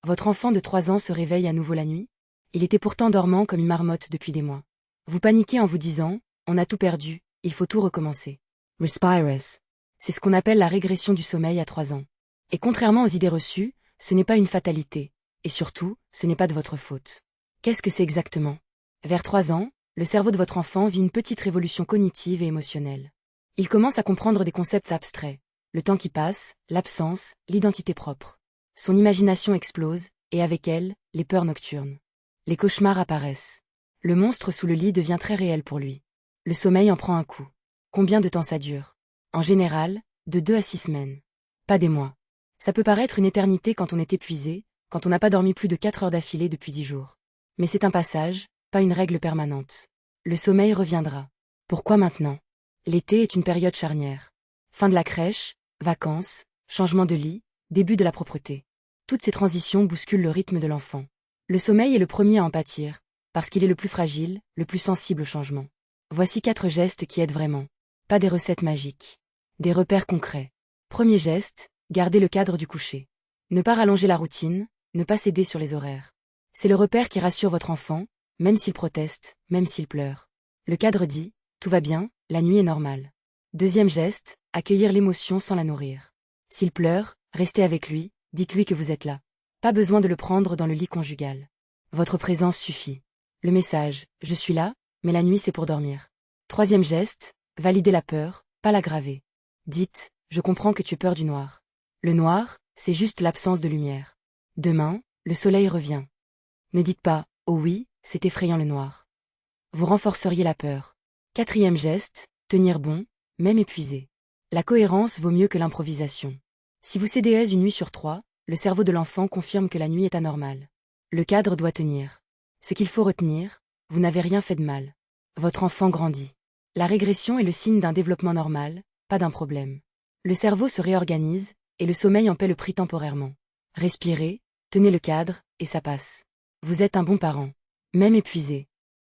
Votre enfant de 3 ans se réveille à nouveau la nuit? Il était pourtant dormant comme une marmotte depuis des mois. Vous paniquez en vous disant, on a tout perdu, il faut tout recommencer. Respirus. C'est ce qu'on appelle la régression du sommeil à 3 ans. Et contrairement aux idées reçues, ce n'est pas une fatalité. Et surtout, ce n'est pas de votre faute. Qu'est-ce que c'est exactement? Vers 3 ans, le cerveau de votre enfant vit une petite révolution cognitive et émotionnelle. Il commence à comprendre des concepts abstraits. Le temps qui passe, l'absence, l'identité propre. Son imagination explose, et avec elle, les peurs nocturnes. Les cauchemars apparaissent. Le monstre sous le lit devient très réel pour lui. Le sommeil en prend un coup. Combien de temps ça dure? En général, de 2 à 6 semaines. Pas des mois. Ça peut paraître une éternité quand on est épuisé, quand on n'a pas dormi plus de 4 heures d'affilée depuis 10 jours. Mais c'est un passage, pas une règle permanente. Le sommeil reviendra. Pourquoi maintenant? L'été est une période charnière. Fin de la crèche, vacances, changement de lit, début de la propreté. Toutes ces transitions bousculent le rythme de l'enfant. Le sommeil est le premier à en pâtir, parce qu'il est le plus fragile, le plus sensible au changement. Voici 4 gestes qui aident vraiment. Pas des recettes magiques. Des repères concrets. Premier geste, garder le cadre du coucher. Ne pas rallonger la routine, ne pas céder sur les horaires. C'est le repère qui rassure votre enfant, même s'il proteste, même s'il pleure. Le cadre dit, tout va bien, la nuit est normale. Deuxième geste, accueillir l'émotion sans la nourrir. S'il pleure, restez avec lui, dites-lui que vous êtes là. Pas besoin de le prendre dans le lit conjugal. Votre présence suffit. Le message, je suis là, mais la nuit c'est pour dormir. Troisième geste, valider la peur, pas l'aggraver. Dites, je comprends que tu aies peur du noir. Le noir, c'est juste l'absence de lumière. Demain, le soleil revient. Ne dites pas, oh oui, c'est effrayant le noir. Vous renforceriez la peur. Quatrième geste, tenir bon, même épuisé. La cohérence vaut mieux que l'improvisation. Si vous cédez une nuit sur 3, le cerveau de l'enfant confirme que la nuit est anormale. Le cadre doit tenir. Ce qu'il faut retenir, vous n'avez rien fait de mal. Votre enfant grandit. La régression est le signe d'un développement normal, pas d'un problème. Le cerveau se réorganise, et le sommeil en paie le prix temporairement. Respirez, tenez le cadre, et ça passe. Vous êtes un bon parent. Même épuisé.